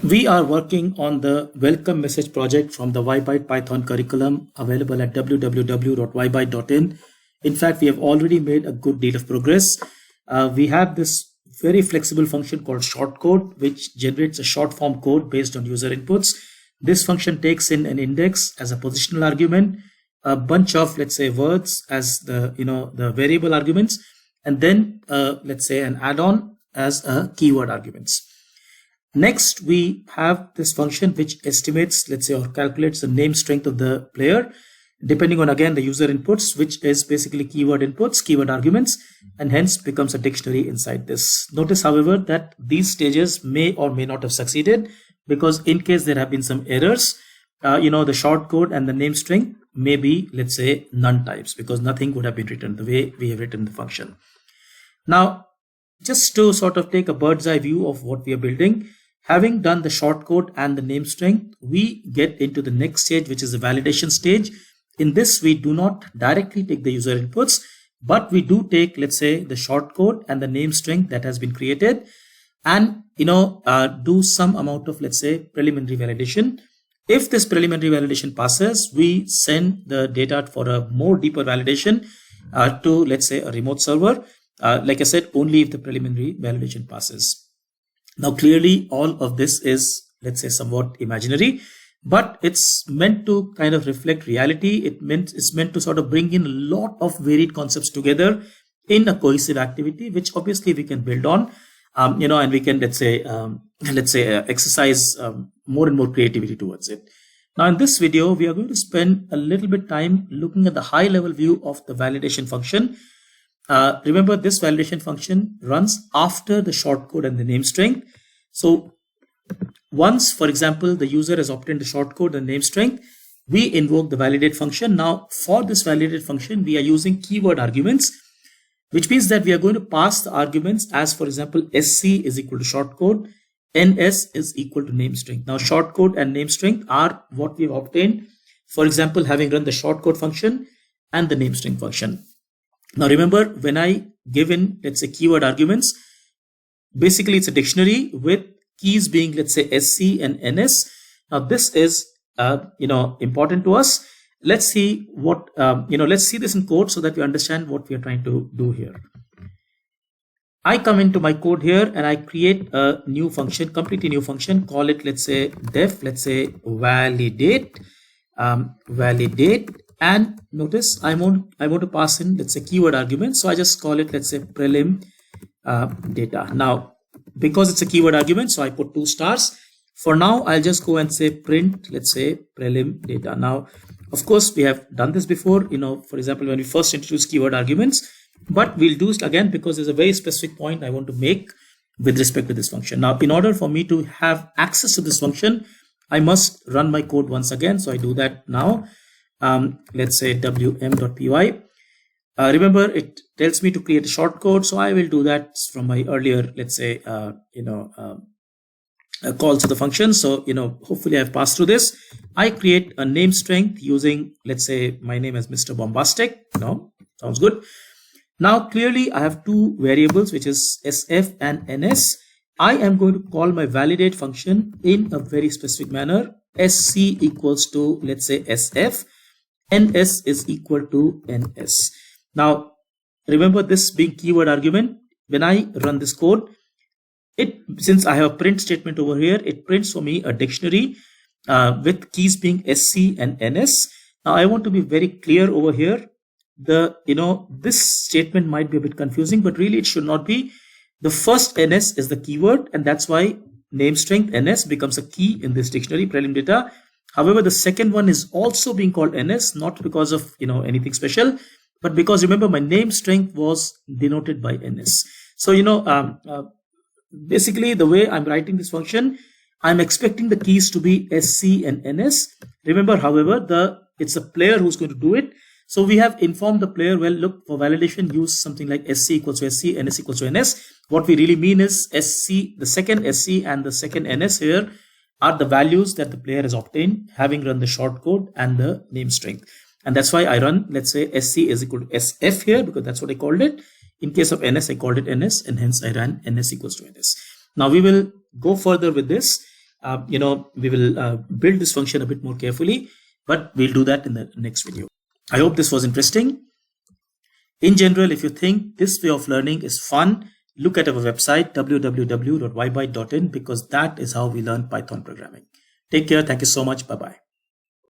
We are working on the welcome message project from the YByte Python curriculum available at www.ybyte.in. In fact, we have already made a good deal of progress. We have this very flexible function called shortcode, which generates a short form code based on user inputs. This function takes in an index as a positional argument, a bunch of, let's say, words as the variable arguments, and then let's say an add-on as a keyword arguments. Next, we have this function which estimates, let's say, or calculates the name strength of the player, depending on, again, the user inputs, which is basically keyword inputs, keyword arguments, and hence becomes a dictionary inside this. Notice, however, that these stages may or may not have succeeded, because in case there have been some errors, the short code and the name string may be, let's say, none types, because nothing would have been written the way we have written the function. Now, just to sort of take a bird's eye view of what we are building, having done the shortcode and the name string, we get into the next stage, which is the validation stage. In this, we do not directly take the user inputs, but we do take, let's say, the shortcode and the name string that has been created, and do some amount of, let's say, preliminary validation. If this preliminary validation passes, we send the data for a more deeper validation to, let's say, a remote server. Like I said, only if the preliminary validation passes. Now, clearly, all of this is, let's say, somewhat imaginary, but it's meant to kind of reflect reality. It's meant to sort of bring in a lot of varied concepts together in a cohesive activity, which obviously we can build on, and we can, let's say, exercise more and more creativity towards it. Now, in this video, we are going to spend a little bit time looking at the high-level view of the validation function. Remember, this validation function runs after the shortcode and the name string. So once, for example, the user has obtained the shortcode and name string, we invoke the validate function. Now, for this validate function, we are using keyword arguments, which means that we are going to pass the arguments as, for example, sc is equal to shortcode, ns is equal to name string. Now, shortcode and name string are what we've obtained, for example, having run the shortcode function and the name string function. Now, remember, when I give in, let's say, keyword arguments, basically it's a dictionary with keys being, let's say, sc and ns. Now, this is, important to us. Let's see what, let's see this in code so that we understand what we are trying to do here. I come into my code here and I create a new function, completely new function, call it, let's say, def, let's say, validate. And notice I want to pass in, let's say, keyword argument. So I just call it, let's say, prelim data. Now, because it's a keyword argument, so I put 2 stars. For now, I'll just go and say print, let's say, prelim data. Now, of course, we have done this before, for example, when we first introduced keyword arguments, but we'll do it again because there's a very specific point I want to make with respect to this function. Now, in order for me to have access to this function, I must run my code once again. So I do that now. Let's say wm.py. Remember, it tells me to create a shortcode, so I will do that from my earlier, let's say, calls to the function. So, hopefully I've passed through this. I create a name string using, let's say, my name as Mr. Bombastic. Sounds good. Now, clearly, I have 2 variables, which is sf and ns. I am going to call my validate function in a very specific manner. Sc equals to, let's say, sf. ns is equal to ns. Now, remember, this being keyword argument, when I run this code, since I have a print statement over here, it prints for me a dictionary with keys being sc and ns. Now, I want to be very clear over here. This statement might be a bit confusing, but really it should not be. The first ns is the keyword, and that's why name string ns becomes a key in this dictionary, prelim data. However, the second one is also being called ns, not because of anything special, but because, remember, my name string was denoted by ns. So basically the way I'm writing this function, I'm expecting the keys to be sc and ns. Remember, however, it's the player who's going to do it. So we have informed the player, well, look, for validation, use something like sc equals to sc, ns equals to ns. What we really mean is sc, the second sc and the second ns here are the values that the player has obtained having run the shortcode and the name string. And that's why I run, let's say, sc is equal to sf here, because that's what I called it. In case of ns, I called it ns, and hence I ran ns equals to ns. Now we will go further with this. we will build this function a bit more carefully, but we'll do that in the next video. I hope this was interesting. In general, if you think this way of learning is fun, look at our website www.ybyte.in, because that is how we learn Python programming. Take care. Thank you so much. Bye-bye.